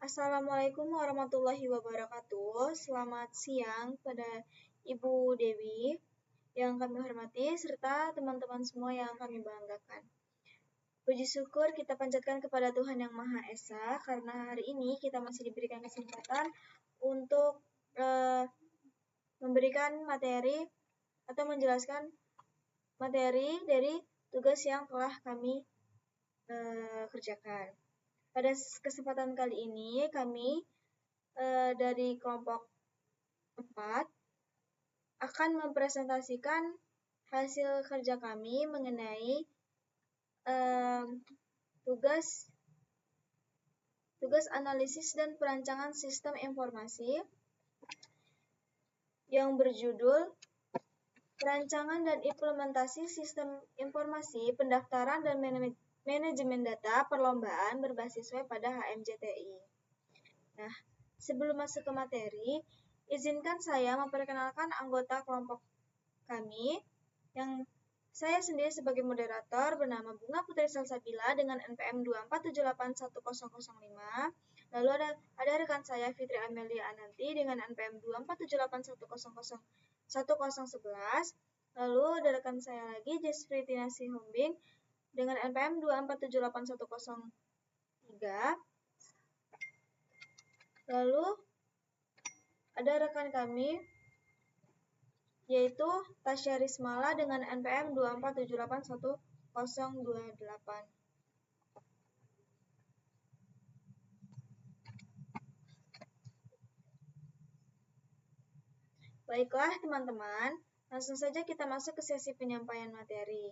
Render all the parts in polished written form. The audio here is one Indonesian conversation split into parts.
Assalamualaikum warahmatullahi wabarakatuh. Selamat siang pada Ibu Dewi yang kami hormati serta teman-teman semua yang kami banggakan. Puji syukur kita panjatkan kepada Tuhan Yang Maha Esa karena hari ini kita masih diberikan kesempatan untuk memberikan materi atau menjelaskan materi dari tugas yang telah kami kerjakan. Pada kesempatan kali ini kami dari kelompok 4 akan mempresentasikan hasil kerja kami mengenai tugas analisis dan perancangan sistem informasi yang berjudul Perancangan dan Implementasi Sistem Informasi Pendaftaran dan Manajemen Data Perlombaan berbasis web pada HMJTI. Nah, sebelum masuk ke materi, izinkan saya memperkenalkan anggota kelompok kami yang saya sendiri sebagai moderator bernama Bunga Putri Salsabila dengan NPM 247810005. Lalu ada rekan saya Fitri Amelia Ananti dengan NPM 24781001011. Lalu ada rekan saya lagi Jesfri Tinasi Hombing dengan NPM 2478103. Lalu ada rekan kami yaitu Tasya Rismala dengan NPM 247810028. Baiklah teman-teman, langsung saja kita masuk ke sesi penyampaian materi.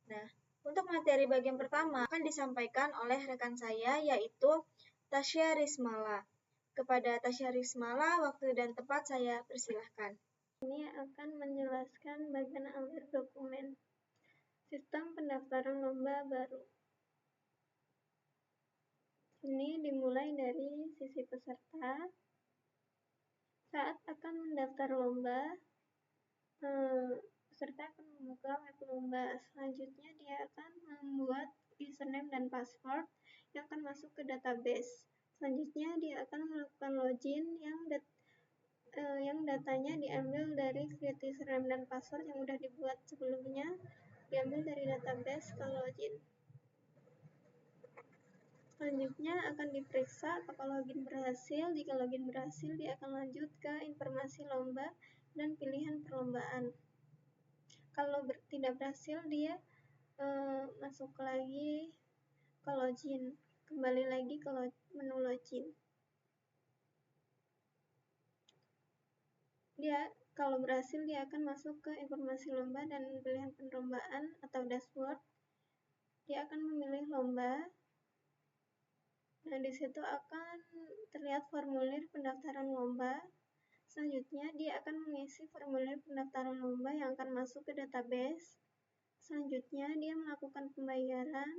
Nah, untuk materi bagian pertama akan disampaikan oleh rekan saya yaitu Tasya Rismala. Kepada Tasya Rismala, waktu dan tempat saya persilahkan. Ini akan menjelaskan bagian akhir dokumen sistem pendaftaran lomba baru. Ini dimulai dari sisi peserta. Saat akan mendaftar lomba, peserta akan membuka web lomba. Selanjutnya dia akan membuat username dan password yang akan masuk ke database. Selanjutnya dia akan melakukan login yang datanya diambil dari create username dan password yang sudah dibuat sebelumnya, diambil dari database ke login. Selanjutnya akan diperiksa apakah login berhasil. Jika login berhasil, dia akan lanjut ke informasi lomba dan pilihan perlombaan. Kalau tidak berhasil, dia masuk lagi ke login, kembali lagi ke menu login. Kalau berhasil, dia akan masuk ke informasi lomba dan pilihan perlombaan atau dashboard. Dia akan memilih lomba. Nah, di situ akan terlihat formulir pendaftaran lomba. Selanjutnya, dia akan mengisi formulir pendaftaran lomba yang akan masuk ke database. Selanjutnya, dia melakukan pembayaran.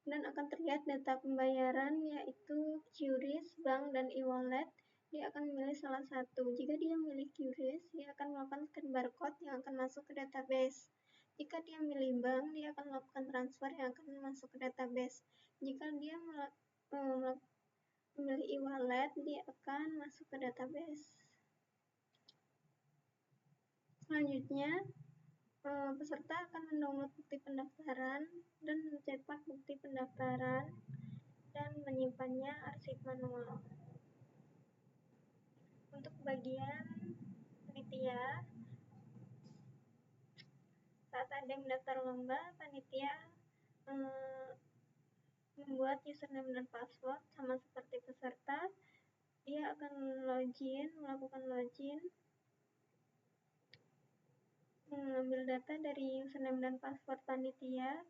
Dan akan terlihat data pembayaran yaitu QRIS, bank, dan e-wallet. Dia akan memilih salah satu. Jika dia memilih QRIS, dia akan melakukan scan barcode yang akan masuk ke database. Jika dia memilih bank, dia akan melakukan transfer yang akan masuk ke database. Jika dia memilih e-wallet, dia akan masuk ke database. Selanjutnya, peserta akan mendownload bukti pendaftaran dan mencetak bukti pendaftaran dan menyimpannya arsip manual. Untuk bagian panitia, saat ada yang mendaftar lomba, panitia membuat username dan password sama seperti peserta. Dia akan melakukan login, mengambil data dari username dan password panitia.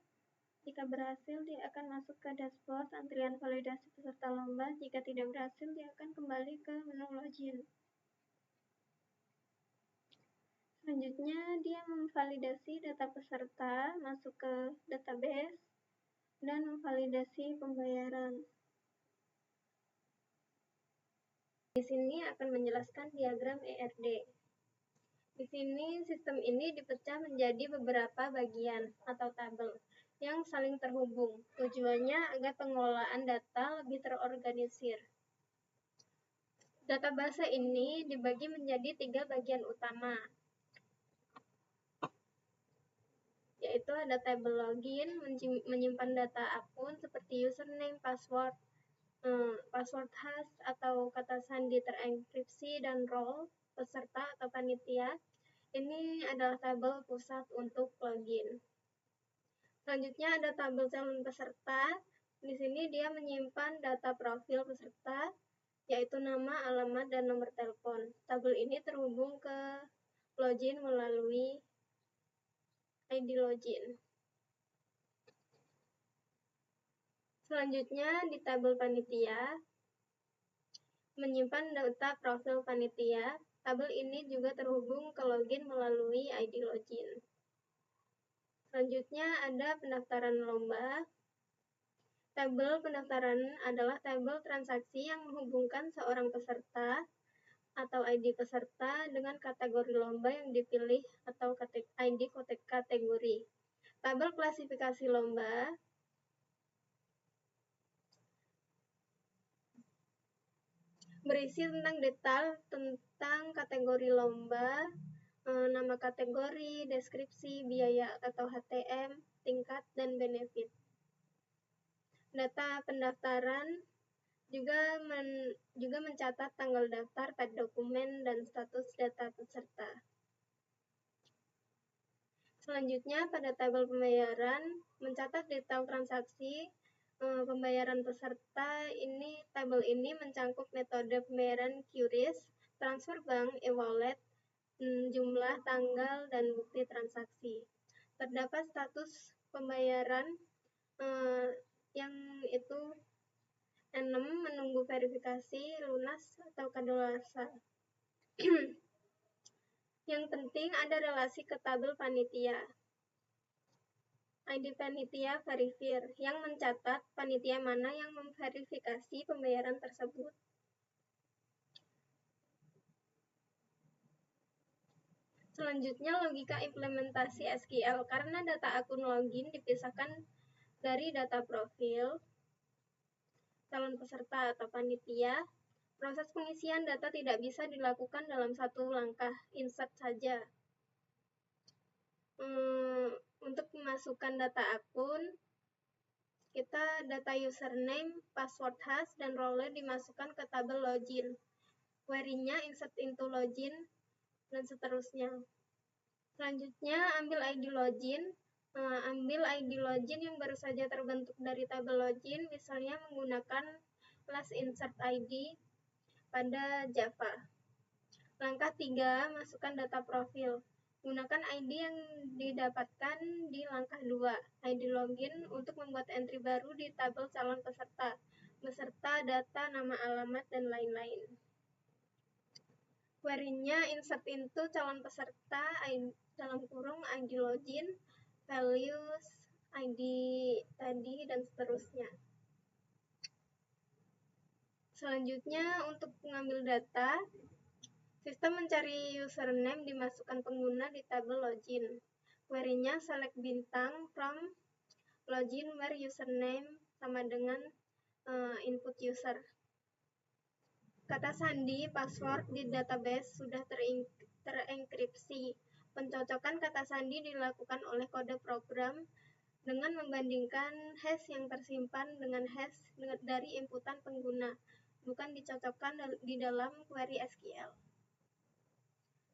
Jika berhasil, dia akan masuk ke dashboard antrian validasi peserta lomba. Jika tidak berhasil, dia akan kembali ke menu login. Selanjutnya, dia memvalidasi data peserta masuk ke database dan memvalidasi pembayaran. Di sini akan menjelaskan diagram ERD. Di sini sistem ini dipecah menjadi beberapa bagian atau tabel. yang saling terhubung. Tujuannya agar pengelolaan data lebih terorganisir. Database ini dibagi menjadi 3 bagian utama, yaitu ada table login, menyimpan data akun seperti username, password, password hash atau kata sandi terenkripsi, dan role peserta atau panitia. Ini adalah tabel pusat untuk login. Selanjutnya ada tabel calon peserta. Di sini dia menyimpan data profil peserta, yaitu nama, alamat, dan nomor telepon. Tabel ini terhubung ke login melalui ID login. Selanjutnya di tabel panitia, menyimpan data profil panitia. Tabel ini juga terhubung ke login melalui ID login. Selanjutnya ada pendaftaran lomba. Tabel pendaftaran adalah tabel transaksi yang menghubungkan seorang peserta atau ID peserta dengan kategori lomba yang dipilih atau ID kategori. Tabel klasifikasi lomba berisi tentang detail tentang kategori lomba, nama kategori, deskripsi, biaya atau HTM, tingkat, dan benefit. Data pendaftaran juga mencatat tanggal daftar, tag dokumen, dan status data peserta. Selanjutnya pada tabel pembayaran, mencatat detail transaksi pembayaran peserta. Tabel ini mencangkup metode pembayaran QRIS, transfer bank, e-wallet, jumlah, tanggal, dan bukti transaksi. Terdapat status pembayaran yang itu 6, menunggu verifikasi, lunas, atau kadaluarsa. Yang penting ada relasi ke tabel panitia. ID panitia verifir, yang mencatat panitia mana yang memverifikasi pembayaran tersebut. Selanjutnya logika implementasi SQL. Karena data akun login dipisahkan dari data profil calon peserta atau panitia, proses pengisian data tidak bisa dilakukan dalam satu langkah, insert saja. Untuk memasukkan data akun, data username, password hash, dan role dimasukkan ke tabel login. Query-nya insert into login, dan seterusnya. Selanjutnya ambil ID login. Ambil ID login yang baru saja terbentuk dari tabel login, misalnya menggunakan class insert ID pada Java. Langkah 3, masukkan data profil. Gunakan ID yang didapatkan di langkah 2, ID login, untuk membuat entry baru di tabel calon peserta, beserta data, nama, alamat, dan lain-lain. Query-nya insert into calon peserta, dalam kurung ID login, values, ID tadi, dan seterusnya. Selanjutnya untuk mengambil data, sistem mencari username dimasukkan pengguna di tabel login. Query-nya select bintang from login where username sama dengan input user. Kata sandi password di database sudah terenkripsi. Pencocokan kata sandi dilakukan oleh kode program dengan membandingkan hash yang tersimpan dengan hash dari inputan pengguna, bukan dicocokkan di dalam query SQL.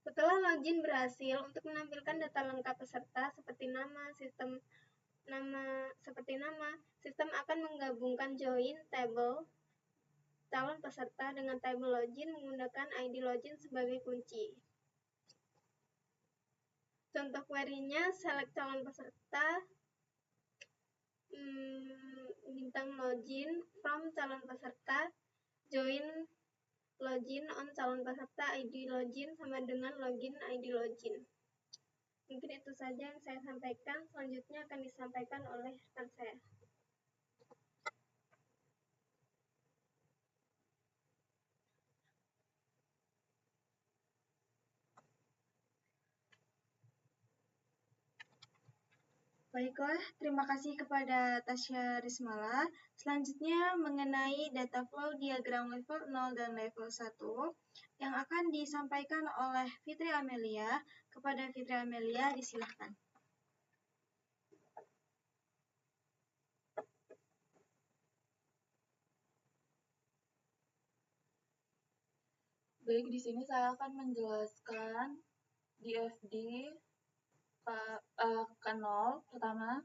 Setelah login berhasil, untuk menampilkan data lengkap peserta seperti nama, sistem akan menggabungkan join table calon peserta dengan table login menggunakan ID login sebagai kunci. Contoh query-nya select calon peserta, bintang login from calon peserta, join login on calon peserta, ID login sama dengan login ID login. Mungkin itu saja yang saya sampaikan. Selanjutnya akan disampaikan oleh rekan saya. Baiklah, terima kasih kepada Tasya Rismala. Selanjutnya mengenai data flow diagram level 0 dan level 1 yang akan disampaikan oleh Fitri Amelia. Kepada Fitri Amelia, disilahkan. Baik, di sini saya akan menjelaskan DFD ke 0. Pertama,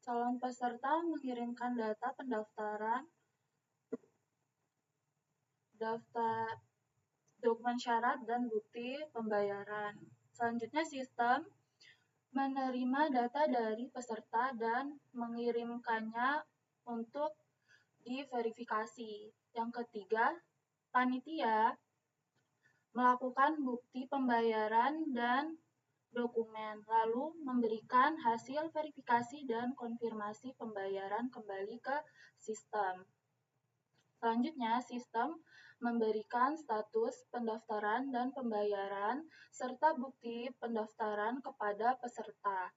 calon peserta mengirimkan data pendaftaran, daftar dokumen syarat dan bukti pembayaran. Selanjutnya, sistem menerima data dari peserta dan mengirimkannya untuk diverifikasi. Yang ketiga, panitia melakukan bukti pembayaran dan dokumen, lalu memberikan hasil verifikasi dan konfirmasi pembayaran kembali ke sistem. Selanjutnya, sistem memberikan status pendaftaran dan pembayaran serta bukti pendaftaran kepada peserta.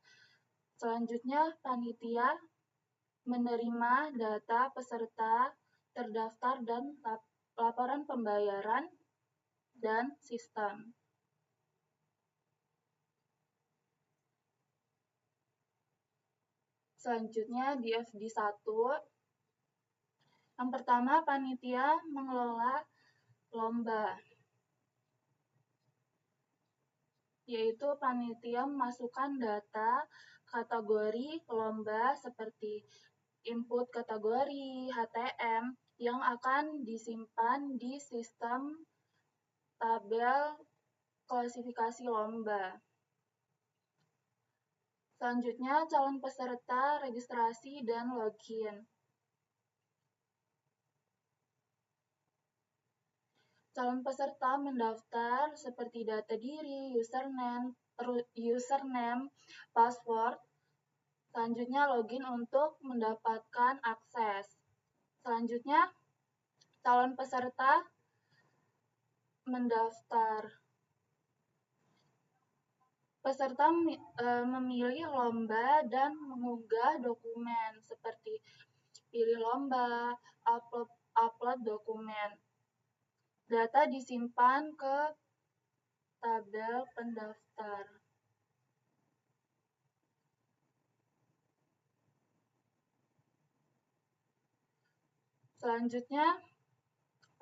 Selanjutnya, panitia menerima data peserta terdaftar dan laporan pembayaran dan sistem. Selanjutnya di FD1, yang pertama panitia mengelola lomba, yaitu panitia memasukkan data kategori lomba seperti input kategori, HTM, yang akan disimpan di sistem tabel klasifikasi lomba. Selanjutnya, calon peserta registrasi dan login. Calon peserta mendaftar seperti data diri, username, password. Selanjutnya, login untuk mendapatkan akses. Selanjutnya, calon peserta mendaftar. Peserta memilih lomba dan mengunggah dokumen seperti pilih lomba, upload dokumen. Data disimpan ke tabel pendaftar. Selanjutnya,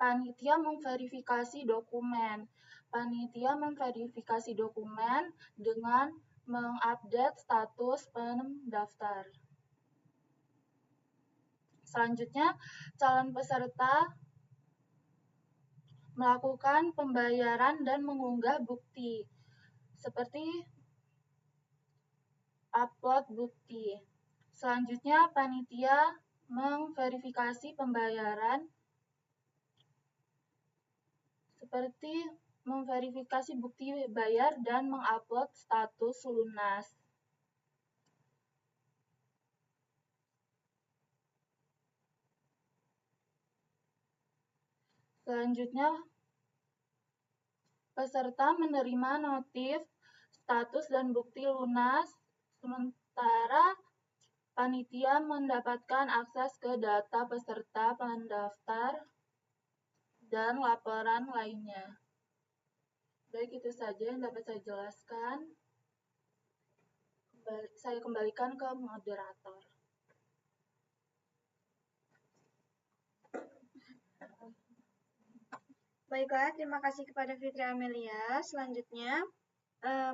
panitia memverifikasi dokumen. Panitia memverifikasi dokumen dengan mengupdate status pendaftar. Selanjutnya, calon peserta melakukan pembayaran dan mengunggah bukti, seperti upload bukti. Selanjutnya, panitia memverifikasi pembayaran, seperti memverifikasi bukti bayar dan mengupload status lunas. Selanjutnya, peserta menerima notif status dan bukti lunas, sementara panitia mendapatkan akses ke data peserta pendaftar dan laporan lainnya. Baik, itu saja yang dapat saya jelaskan. Saya kembalikan ke moderator. Baiklah, terima kasih kepada Fitri Amelia. Selanjutnya,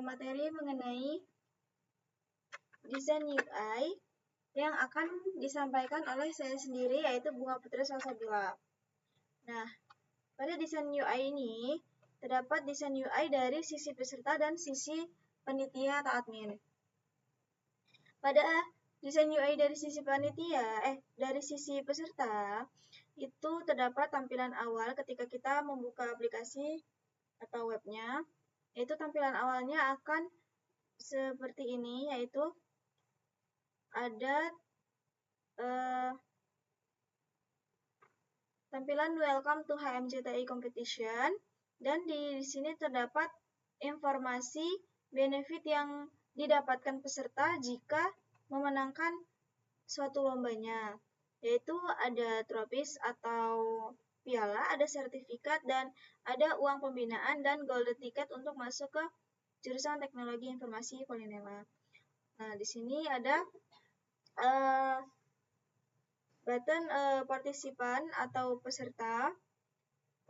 materi mengenai desain UI yang akan disampaikan oleh saya sendiri, yaitu Bunga Putri Salsabila. Nah, pada desain UI ini, terdapat desain UI dari sisi peserta dan sisi panitia atau admin. Pada desain UI dari sisi dari sisi peserta, itu terdapat tampilan awal ketika kita membuka aplikasi atau webnya, yaitu tampilan awalnya akan seperti ini, yaitu ada tampilan Welcome to HMJTI Competition, dan di sini terdapat informasi benefit yang didapatkan peserta jika memenangkan suatu lombanya, yaitu ada tropis atau piala, ada sertifikat, dan ada uang pembinaan dan golden ticket untuk masuk ke jurusan teknologi informasi Polinema. Nah, di sini ada button partisipan atau peserta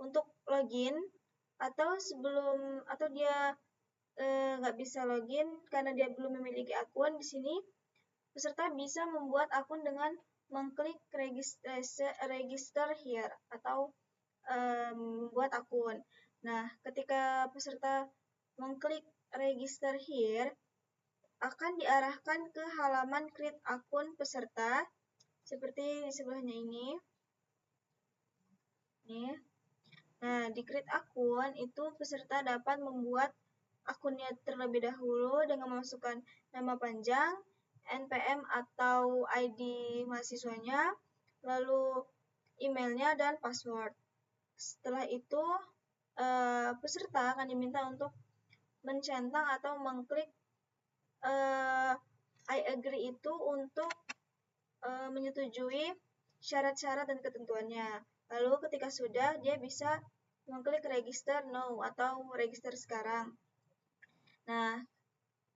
untuk login, atau sebelum atau dia nggak bisa login karena dia belum memiliki akun. Di sini peserta bisa membuat akun dengan mengklik register here atau membuat akun. Nah, ketika peserta mengklik register here, akan diarahkan ke halaman create akun peserta seperti di sebelahnya ini. Nah, di create akun itu peserta dapat membuat akunnya terlebih dahulu dengan memasukkan nama panjang, NPM atau ID mahasiswanya, lalu emailnya dan password. Setelah itu, peserta akan diminta untuk mencentang atau mengklik I agree itu untuk menyetujui syarat-syarat dan ketentuannya. Lalu ketika sudah, dia bisa mengklik register now atau register sekarang. Nah,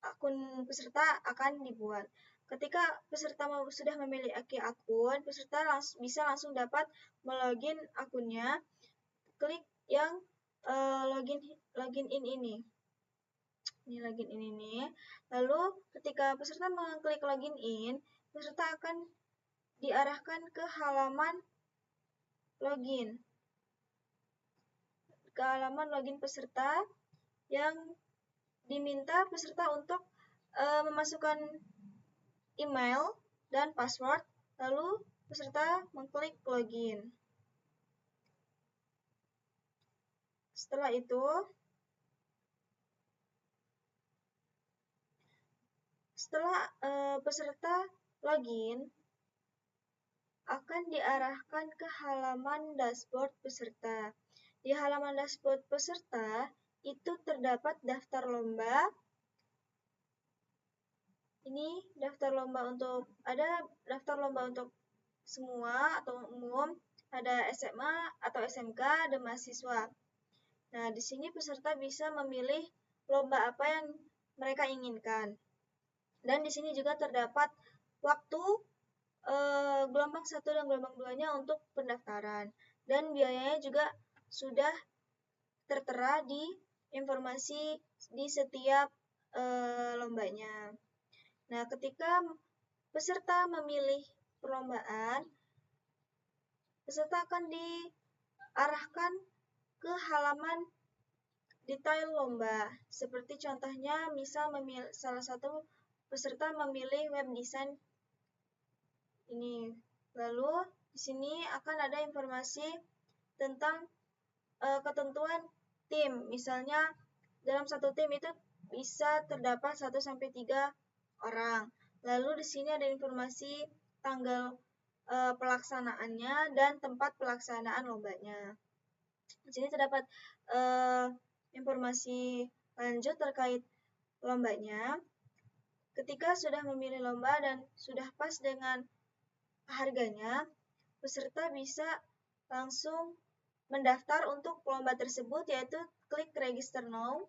akun peserta akan dibuat. Ketika peserta sudah memiliki akun, peserta bisa langsung dapat melogin akunnya. Klik yang login in ini. Ini login in ini. Lalu ketika peserta mengklik login in, peserta akan diarahkan ke halaman login. Ke halaman login peserta yang diminta peserta untuk memasukkan email dan password, lalu peserta mengklik login. Setelah itu, setelah peserta login, akan diarahkan ke halaman dashboard peserta. Di halaman dashboard peserta itu terdapat daftar lomba. Ini daftar lomba untuk semua atau umum, ada SMA atau SMK, ada mahasiswa. Nah, di sini peserta bisa memilih lomba apa yang mereka inginkan. Dan di sini juga terdapat waktu gelombang 1 dan gelombang 2-nya untuk pendaftaran. Dan biayanya juga sudah tertera di informasi di setiap lombanya. Nah, ketika peserta memilih perlombaan, peserta akan diarahkan ke halaman detail lomba. Seperti contohnya, misal salah satu peserta memilih web design ini. Lalu di sini akan ada informasi tentang ketentuan tim. Misalnya dalam satu tim itu bisa terdapat 1-3 orang. Lalu di sini ada informasi tanggal pelaksanaannya dan tempat pelaksanaan lombanya. Di sini terdapat informasi lanjut terkait lombanya. Ketika sudah memilih lomba dan sudah pas dengan harganya, peserta bisa langsung mendaftar untuk lomba tersebut, yaitu klik register now.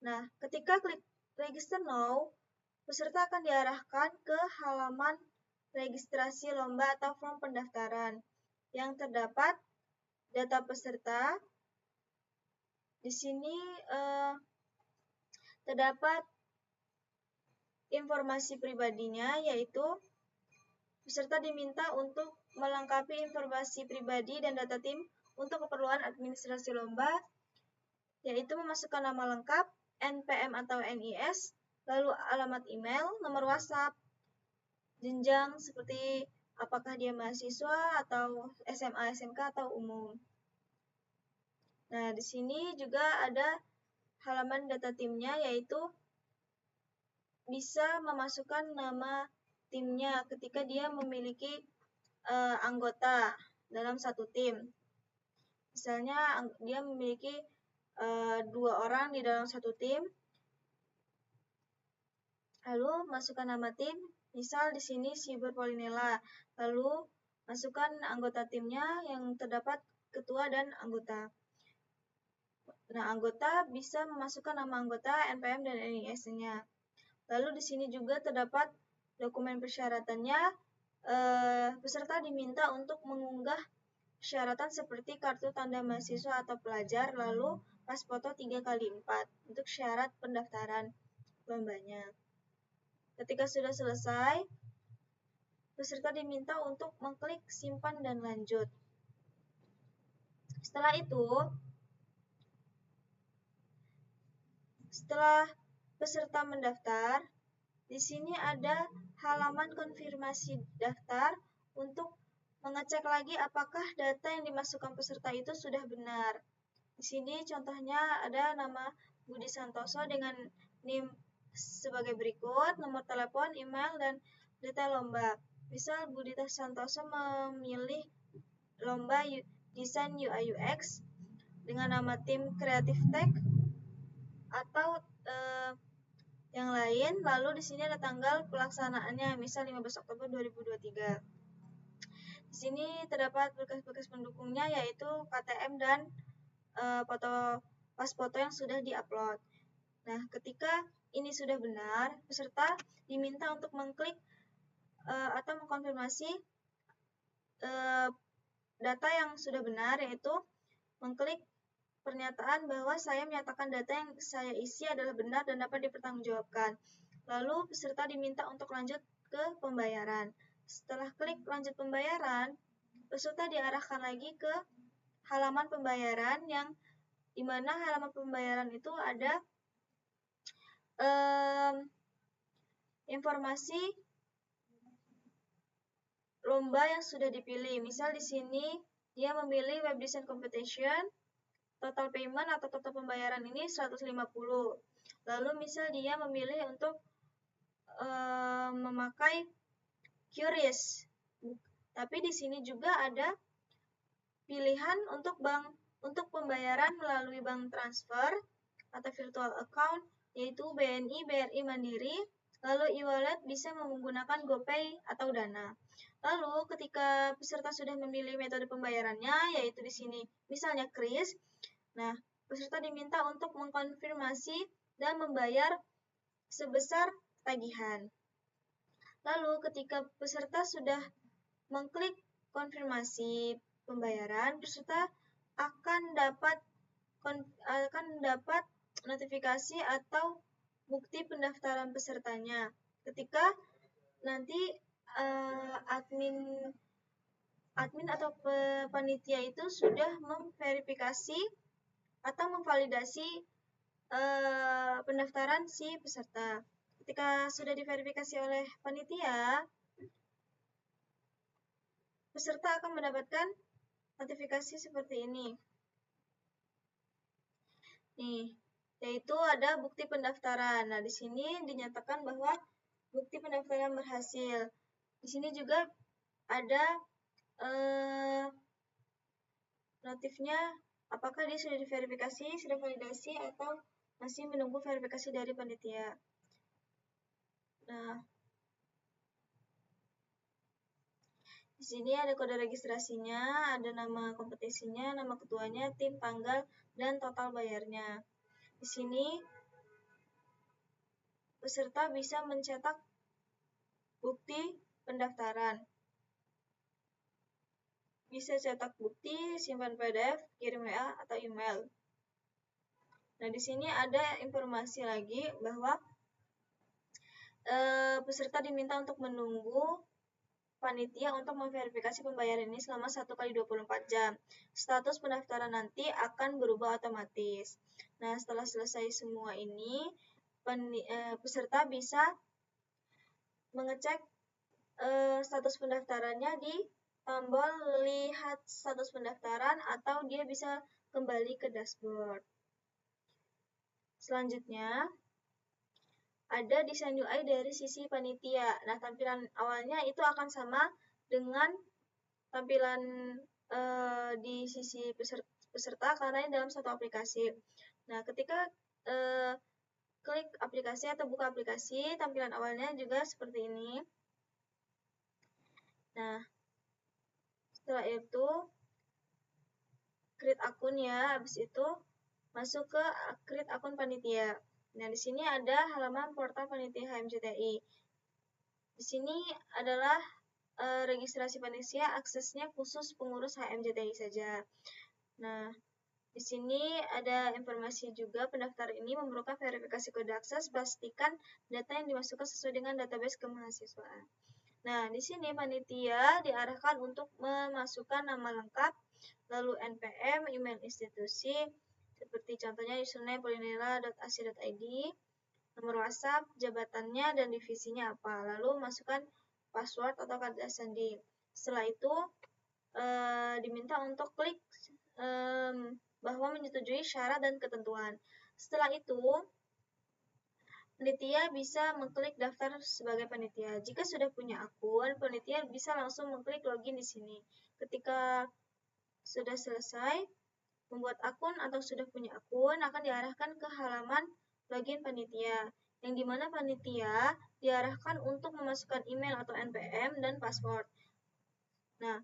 Nah, ketika klik register now, peserta akan diarahkan ke halaman registrasi lomba atau form pendaftaran yang terdapat data peserta. Di sini terdapat informasi pribadinya, yaitu peserta diminta untuk melengkapi informasi pribadi dan data tim untuk keperluan administrasi lomba, yaitu memasukkan nama lengkap, NPM atau NIS, lalu alamat email, nomor WhatsApp, jenjang seperti apakah dia mahasiswa atau SMA, SMK atau umum. Nah, di sini juga ada halaman data timnya, yaitu bisa memasukkan nama timnya ketika dia memiliki anggota dalam satu tim. Misalnya dia memiliki 2 orang di dalam satu tim. Lalu masukkan nama tim, misal di sini Cyber Polinella. Lalu masukkan anggota timnya yang terdapat ketua dan anggota. Nah, anggota bisa memasukkan nama anggota, NPM dan NIS-nya. Lalu di sini juga terdapat dokumen persyaratannya. Peserta diminta untuk mengunggah persyaratan seperti kartu tanda mahasiswa atau pelajar, lalu pas foto 3x4 untuk syarat pendaftaran lombanya. Ketika sudah selesai, peserta diminta untuk mengklik simpan dan lanjut. Setelah itu, setelah peserta mendaftar, di sini ada halaman konfirmasi daftar untuk mengecek lagi apakah data yang dimasukkan peserta itu sudah benar. Di sini contohnya ada nama Budi Santoso dengan NIM sebagai berikut, nomor telepon, email, dan detail lomba. Misal Budi Santoso memilih lomba desain UI UX dengan nama tim Creative Tech atau yang lain. Lalu di sini ada tanggal pelaksanaannya, misal 15 Oktober 2023. Di sini terdapat berkas-berkas pendukungnya yaitu KTM dan pas foto yang sudah diupload. Nah, ketika ini sudah benar, peserta diminta untuk mengklik atau mengkonfirmasi data yang sudah benar, yaitu mengklik pernyataan bahwa saya menyatakan data yang saya isi adalah benar dan dapat dipertanggungjawabkan. Lalu peserta diminta untuk lanjut ke pembayaran. Setelah klik lanjut pembayaran, peserta diarahkan lagi ke halaman pembayaran yang dimana halaman pembayaran itu ada informasi lomba yang sudah dipilih. Misal di sini dia memilih web design competition, total payment atau total pembayaran ini 150. Lalu misal dia memilih untuk memakai QRIS. Tapi di sini juga ada pilihan untuk pembayaran melalui bank transfer atau virtual account, yaitu BNI, BRI Mandiri, lalu e-wallet bisa menggunakan GoPay atau Dana. Lalu ketika peserta sudah memilih metode pembayarannya, yaitu di sini misalnya QRIS, nah peserta diminta untuk mengkonfirmasi dan membayar sebesar tagihan. Lalu ketika peserta sudah mengklik konfirmasi pembayaran, peserta akan dapat notifikasi atau bukti pendaftaran pesertanya. Ketika nanti admin atau panitia itu sudah memverifikasi atau memvalidasi pendaftaran si peserta. Ketika sudah diverifikasi oleh panitia, peserta akan mendapatkan notifikasi seperti ini. Nih, yaitu ada bukti pendaftaran. Nah, di sini dinyatakan bahwa bukti pendaftaran berhasil. Di sini juga ada notifnya apakah dia sudah diverifikasi, sudah validasi, atau masih menunggu verifikasi dari panitia. Nah, di sini ada kode registrasinya, ada nama kompetisinya, nama ketuanya, tim, tanggal, dan total bayarnya. Di sini peserta bisa mencetak bukti pendaftaran. Bisa cetak bukti, simpan PDF, kirim WA atau email. Nah, di sini ada informasi lagi bahwa peserta diminta untuk menunggu panitia untuk memverifikasi pembayaran ini selama 1x24 jam. Status pendaftaran nanti akan berubah otomatis. Nah, setelah selesai semua ini, peserta bisa mengecek status pendaftarannya di tombol lihat status pendaftaran atau dia bisa kembali ke dashboard. Selanjutnya, ada desain UI dari sisi panitia. Nah, tampilan awalnya itu akan sama dengan tampilan di sisi peserta karena ini dalam satu aplikasi. Nah, ketika klik aplikasi atau buka aplikasi, tampilan awalnya juga seperti ini. Nah, setelah itu create akun ya, habis itu masuk ke create akun panitia. Nah, di sini ada halaman portal panitia HMJTI. Di sini adalah registrasi panitia, aksesnya khusus pengurus HMJTI saja. Nah, di sini ada informasi juga pendaftar ini memerlukan verifikasi kode akses, pastikan data yang dimasukkan sesuai dengan database kemahasiswaan. Nah, di sini panitia diarahkan untuk memasukkan nama lengkap, lalu NPM, email institusi, seperti contohnya username polinera.ac.id, nomor WhatsApp, jabatannya, dan divisinya apa. Lalu masukkan password atau kata sandi. Setelah itu diminta untuk klik bahwa menyetujui syarat dan ketentuan. Setelah itu, panitia bisa mengklik daftar sebagai panitia. Jika sudah punya akun, panitia bisa langsung mengklik login di sini. Ketika sudah selesai membuat akun atau sudah punya akun, akan diarahkan ke halaman login panitia, yang dimana panitia diarahkan untuk memasukkan email atau NPM dan password. Nah,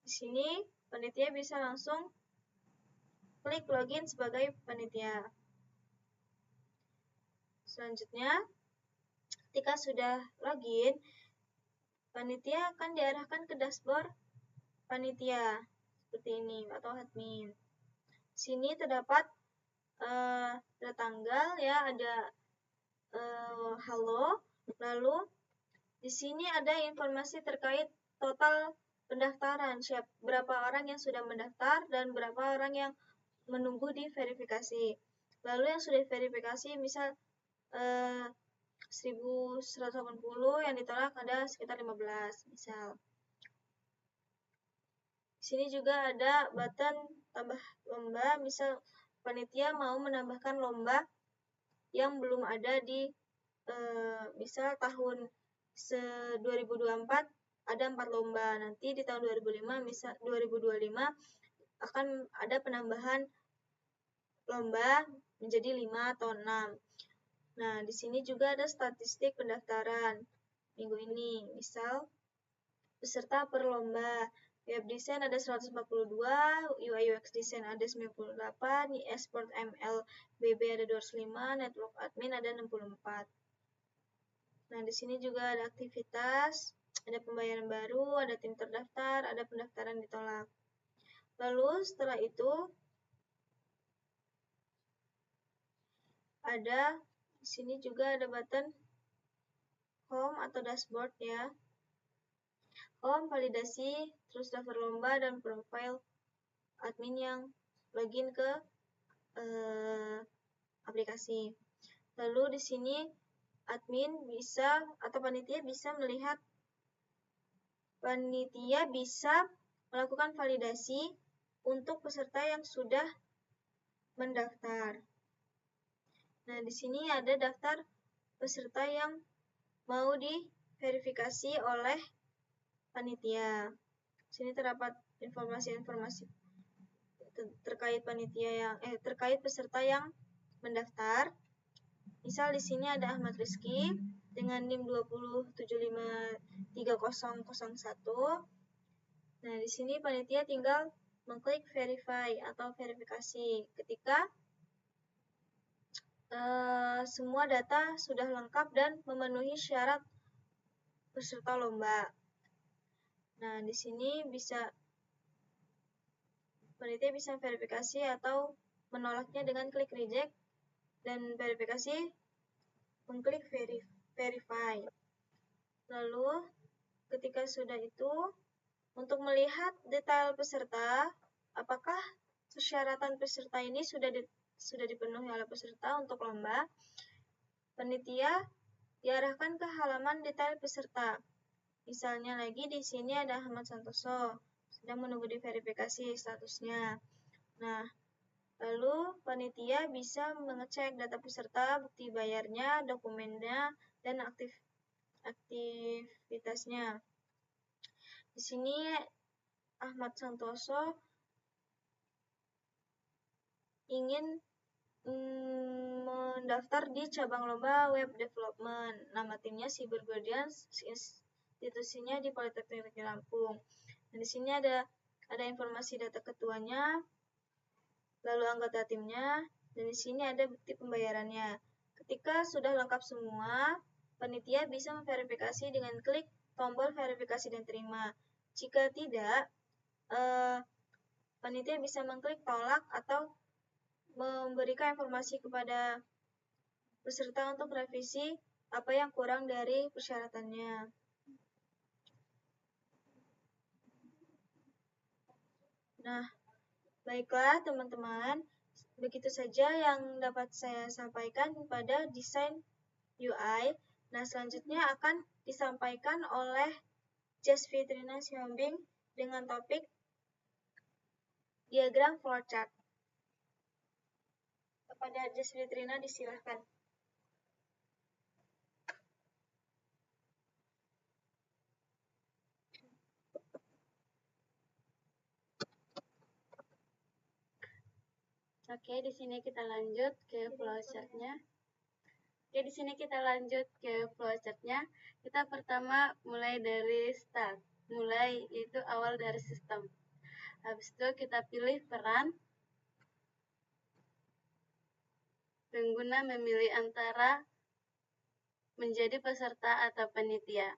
di sini panitia bisa langsung klik login sebagai panitia. Selanjutnya, ketika sudah login, panitia akan diarahkan ke dashboard panitia seperti ini atau admin. Sini terdapat ada tanggal ya, ada halo, lalu di sini ada informasi terkait total pendaftaran, berapa orang yang sudah mendaftar dan berapa orang yang menunggu di verifikasi. Lalu yang sudah verifikasi misal 1180, yang ditolak ada sekitar 15 misal. Di sini juga ada button tambah lomba, misal panitia mau menambahkan lomba yang belum ada di misal tahun 2024 ada 4 lomba, nanti di tahun 2025 misal 2025 akan ada penambahan lomba menjadi 5 atau 6. Nah, di sini juga ada statistik pendaftaran minggu ini. Misal, peserta per lomba. Web design ada 142, UI UX design ada 98, e-sport MLBB ada 205, network admin ada 64. Nah, di sini juga ada aktivitas, ada pembayaran baru, ada tim terdaftar, ada pendaftaran ditolak. Lalu setelah itu ada di sini juga ada button home atau dashboard ya. Home, validasi, terus daftar lomba dan profil admin yang login ke aplikasi. Lalu di sini admin bisa atau panitia bisa melakukan validasi untuk peserta yang sudah mendaftar. Nah, di sini ada daftar peserta yang mau diverifikasi oleh panitia. Di sini terdapat informasi-informasi terkait terkait peserta yang mendaftar. Misal di sini ada Ahmad Rizky dengan NIM 207530001. Nah, di sini panitia tinggal mengklik verify atau verifikasi ketika semua data sudah lengkap dan memenuhi syarat peserta lomba. Nah, di sini panitia bisa verifikasi atau menolaknya dengan klik reject dan verifikasi mengklik verify. Lalu, ketika sudah itu, untuk melihat detail peserta, apakah persyaratan peserta ini sudah dipenuhi oleh peserta untuk lomba, panitia diarahkan ke halaman detail peserta. Misalnya lagi di sini ada Ahmad Santoso, sedang menunggu diverifikasi statusnya. Nah, lalu panitia bisa mengecek data peserta, bukti bayarnya, dokumennya, dan aktivitasnya. Di sini Ahmad Santoso ingin mendaftar di cabang lomba web development. Nama timnya Cyber Guardians, institusinya di Politeknik Lampung. Dan di sini ada informasi data ketuanya, lalu anggota timnya, dan di sini ada bukti pembayarannya. Ketika sudah lengkap semua, panitia bisa memverifikasi dengan klik tombol verifikasi dan terima. Jika tidak, panitia bisa mengklik tolak atau memberikan informasi kepada peserta untuk revisi apa yang kurang dari persyaratannya. Nah, baiklah teman-teman, begitu saja yang dapat saya sampaikan pada desain UI. Nah, selanjutnya akan disampaikan oleh Jess Fitrina Sihombing dengan topik diagram flowchart. Kepada Jess Fitrina disilahkan. Oke, di sini kita lanjut ke flowchart-nya. Kita pertama mulai dari start. Itu awal dari sistem. Habis itu kita pilih peran. Pengguna memilih antara menjadi peserta atau panitia.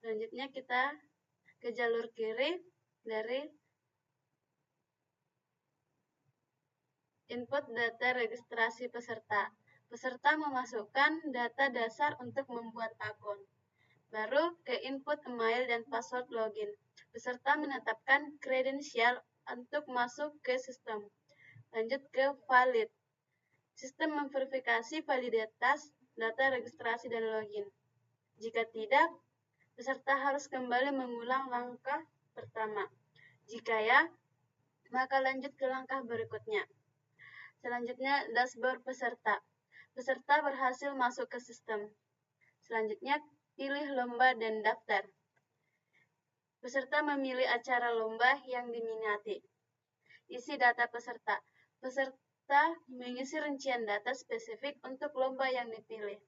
Selanjutnya kita ke jalur kiri dari input data registrasi peserta. Peserta memasukkan data dasar untuk membuat akun. Baru ke input email dan password login. Peserta menetapkan kredensial untuk masuk ke sistem. Lanjut ke valid. Sistem memverifikasi validitas data registrasi dan login. Jika tidak, peserta harus kembali mengulang langkah pertama. Jika ya, maka lanjut ke langkah berikutnya. Selanjutnya, dashboard peserta. Peserta berhasil masuk ke sistem. Selanjutnya, pilih lomba dan daftar. Peserta memilih acara lomba yang diminati. Isi data peserta. Peserta mengisi rincian data spesifik untuk lomba yang dipilih.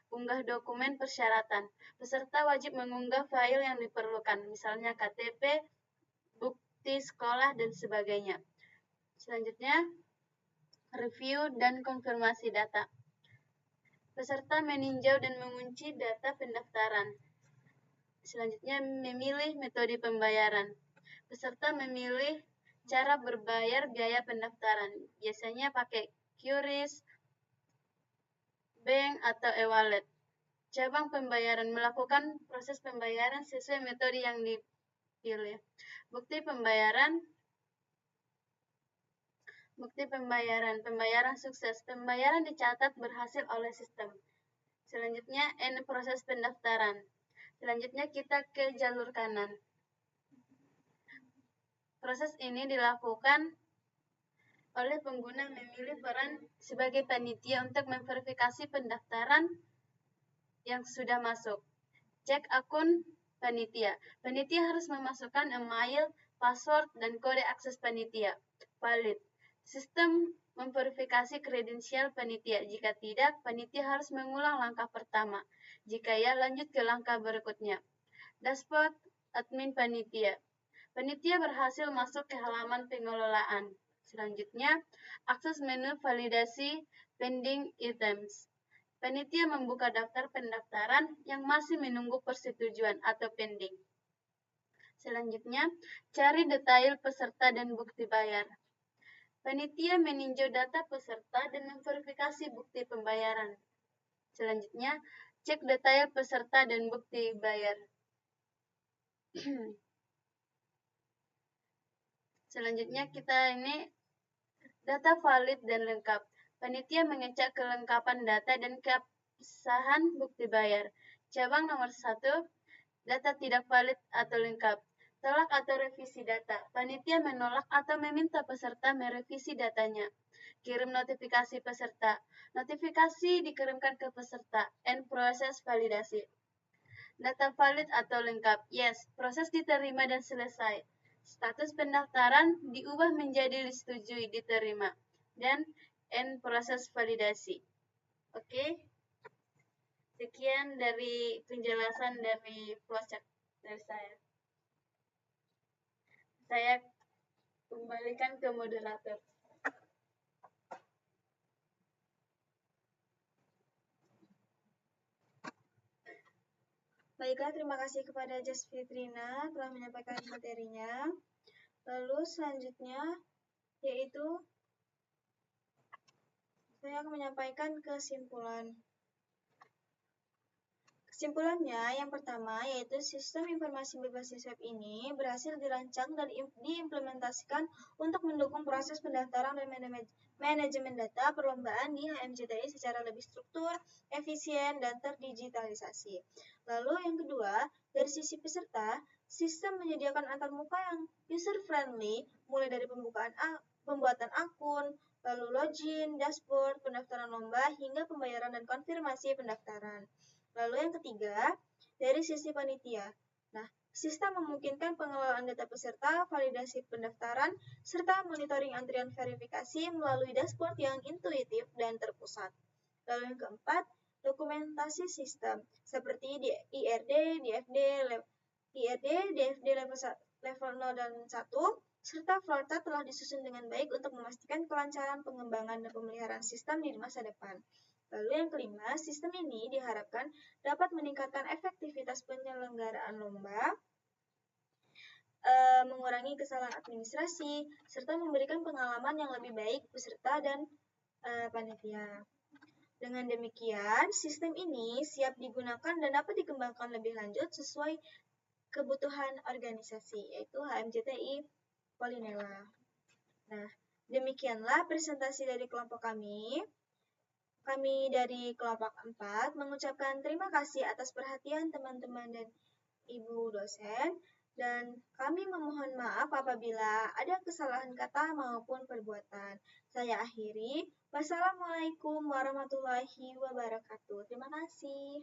Unggah dokumen persyaratan. Peserta wajib mengunggah file yang diperlukan, misalnya KTP, bukti sekolah, dan sebagainya. Selanjutnya, review dan konfirmasi data. Peserta meninjau dan mengunci data pendaftaran. Selanjutnya, memilih metode pembayaran. Peserta memilih cara berbayar biaya pendaftaran. Biasanya pakai QRIS, bank, atau e-wallet. Cabang pembayaran melakukan proses pembayaran sesuai metode yang dipilih. Bukti pembayaran. Pembayaran sukses. Pembayaran dicatat berhasil oleh sistem. Selanjutnya, end proses pendaftaran. Selanjutnya kita ke jalur kanan. Proses ini dilakukan oleh pengguna memilih peran sebagai panitia untuk memverifikasi pendaftaran yang sudah masuk. Cek akun panitia. Panitia harus memasukkan email, password, dan kode akses panitia. Valid. Sistem memverifikasi kredensial panitia. Jika tidak, panitia harus mengulang langkah pertama. Jika ya, lanjut ke langkah berikutnya. Dashboard admin panitia. Panitia berhasil masuk ke halaman pengelolaan. Selanjutnya, akses menu validasi pending items. Panitia membuka daftar pendaftaran yang masih menunggu persetujuan atau pending. Selanjutnya, cari detail peserta dan bukti bayar. Panitia meninjau data peserta dan memverifikasi bukti pembayaran. Selanjutnya, cek detail peserta dan bukti bayar. Selanjutnya kita ini data valid dan lengkap. Panitia mengecek kelengkapan data dan keabsahan bukti bayar. Cabang nomor 1, data tidak valid atau lengkap. Tolak atau revisi data. Panitia menolak atau meminta peserta merevisi datanya. Kirim notifikasi peserta. Notifikasi dikirimkan ke peserta. End proses validasi. Data valid atau lengkap. Yes, proses diterima dan selesai. Status pendaftaran diubah menjadi disetujui, diterima. Dan and proses validasi. Oke. Sekian dari penjelasan dari flowchart dari saya. Saya kembalikan ke moderator. Baiklah, terima kasih kepada Jas Fitrina telah menyampaikan materinya. Lalu selanjutnya yaitu saya akan menyampaikan kesimpulan. Kesimpulannya, yang pertama yaitu sistem informasi berbasis web ini berhasil dirancang dan diimplementasikan untuk mendukung proses pendaftaran dan manajemen data perlombaan di HMJTI secara lebih struktur, efisien, dan terdigitalisasi. Lalu yang kedua, dari sisi peserta, sistem menyediakan antarmuka yang user-friendly, mulai dari pembuatan akun, lalu login, dashboard, pendaftaran lomba, hingga pembayaran dan konfirmasi pendaftaran. Lalu yang ketiga, dari sisi panitia. Nah, sistem memungkinkan pengelolaan data peserta, validasi pendaftaran, serta monitoring antrian verifikasi melalui dashboard yang intuitif dan terpusat. Lalu yang keempat, dokumentasi sistem, seperti di IRD, DFD level 0 dan 1, serta flowchart telah disusun dengan baik untuk memastikan kelancaran pengembangan dan pemeliharaan sistem di masa depan. Lalu yang kelima, sistem ini diharapkan dapat meningkatkan efektivitas penyelenggaraan lomba, mengurangi kesalahan administrasi, serta memberikan pengalaman yang lebih baik peserta dan panitia. Dengan demikian, sistem ini siap digunakan dan dapat dikembangkan lebih lanjut sesuai kebutuhan organisasi, yaitu HMJTI Polinela. Nah, demikianlah presentasi dari kelompok kami. Kami dari kelompok 4 mengucapkan terima kasih atas perhatian teman-teman dan ibu dosen, dan kami memohon maaf apabila ada kesalahan kata maupun perbuatan. Saya akhiri. Wassalamualaikum warahmatullahi wabarakatuh. Terima kasih.